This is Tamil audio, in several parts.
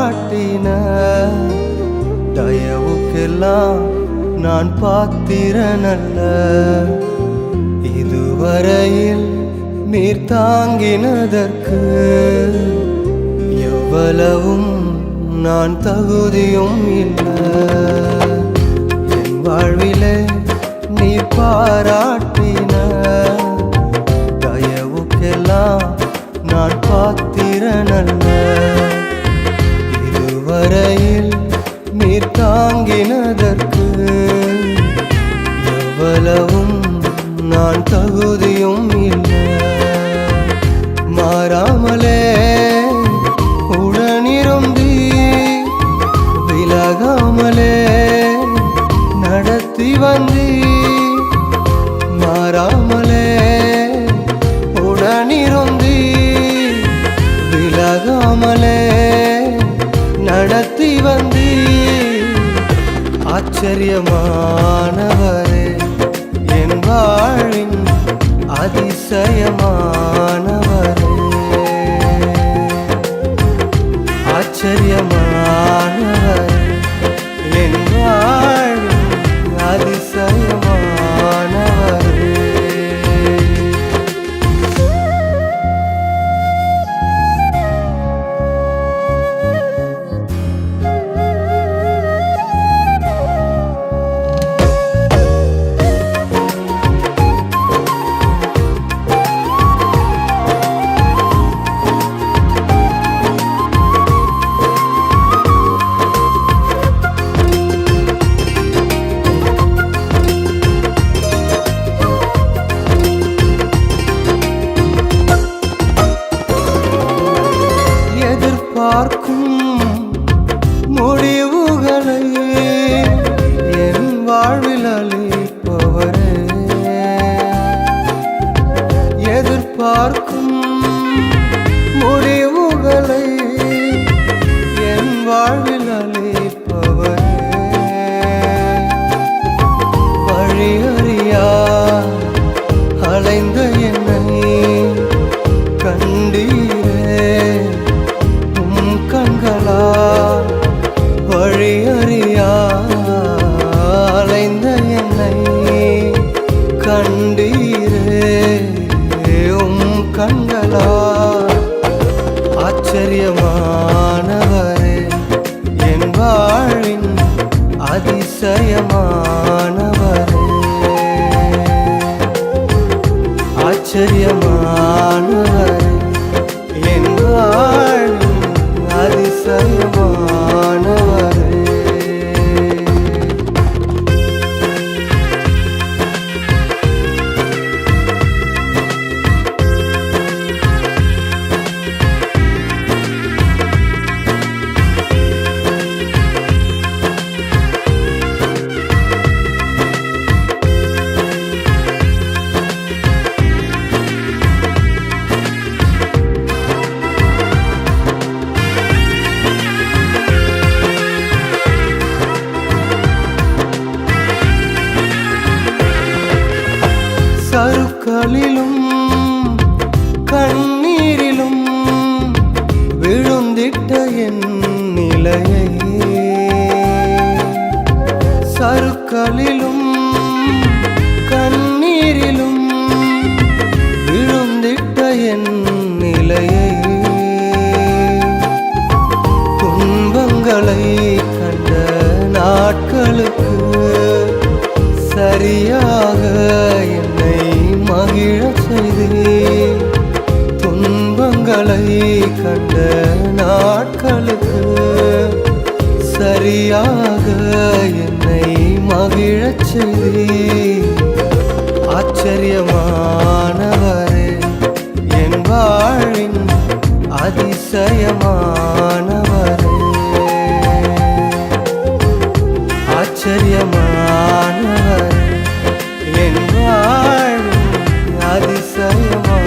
பாராட்டின தயவுக்கெல்லாம் நான் பாத்திரனல்ல. இதுவரையில் நீர் தாங்கினதற்கு எவ்வளவும் நான் தகுதியும் இல்லை. என் வாழ்விலே நீ பாராட்டின தயவுக்கெல்லாம் நான் பாத்திரனல்ல. இதுவரையில் நீர் தாங்கினதற்கு எவ்வளவும் நான் தகுதியும் இல்லை. மாறாமலே உடனிருந்தி விலகாமலே நடத்தி வந்தி. மாறாமலே உடனிருந்தி விலகாமலே நடத்தி வந்தி. ஆச்சரியமானவரே என் வாழின் அதிசயமானவரே. ஆச்சரியமானவரே என் வாழின் அதிசயமானவரே. பார்க்கும் முடிவுகளை என் வாழ்வில் அளிப்பவரே. எதிர்பார்க்கும் முடிவுகளை என் வாழ்வில் அளிப்பவரே. வழியறியா அலைந்த என்னை கண்டீரே கண்களால். வழியறியா அலைந்த என்னை கண்டீரே கண்களால். ஆச்சரியமானவரே என் வாழின் அதிசயமானவரே. ஆச்சரியமானவரே என் வாழின் அதிசயமானவரே. சருக்களிலும் கண்ணீரிலும் விழுந்திட்ட என் நிலையை. சருக்களிலும் கண்ணீரிலும் விழுந்திட்ட என் நிலையை. துன்பங்களை கண்ட நாட்களுக்கு சரியாக என்னை மகிழச் செய்தீர். துன்பங்களை கண்ட நாட்களுக்கு சரியாக என்னை மகிழச் செய்தீர். ஆச்சரியமானவரே என் வாழின் அதிசயமானவரே. ஆச்சரியமானவரே என் வாழின் அதிசயமானவரே.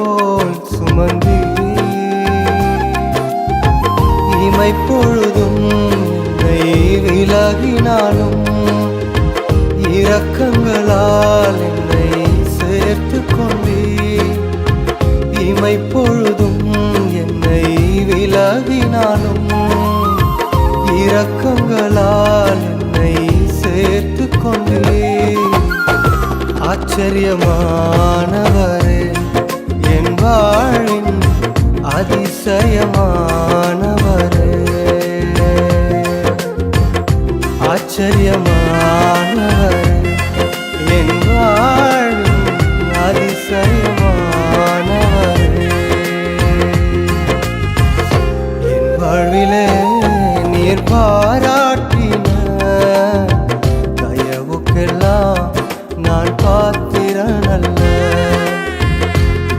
போல் சுமந்தி இமை பொழுதும் என்னை விலகினாலும் இரக்கங்களால் என்னை சேர்த்து கொண்டே இமை பொழுதும் என்னை விலகினாலும் இரக்கங்களால் என்னை சேர்த்து கொண்டே ஆச்சரியமானவரே என் வாழின் அதிசயமானவரே ஆச்சரியமானவரே என் வாழின் அதிசயமானவரே என் வாழ்விலே நீர் பாராட்டின தயவுக்கெல்லாம் நான் பாத்திரனல்ல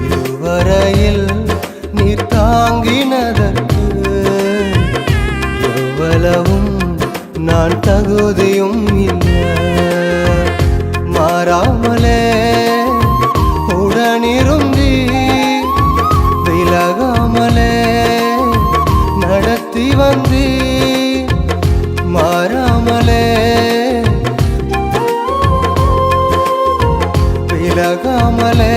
இதுவரையில் நீர் தாங்கினதற்கு எவ்வளவும் நான் தகுதியும் இல்லை மாறாமலே உடனிருந்தி விலகாமலே நடத்தி வந்தி மாறாமலே விலகாமலே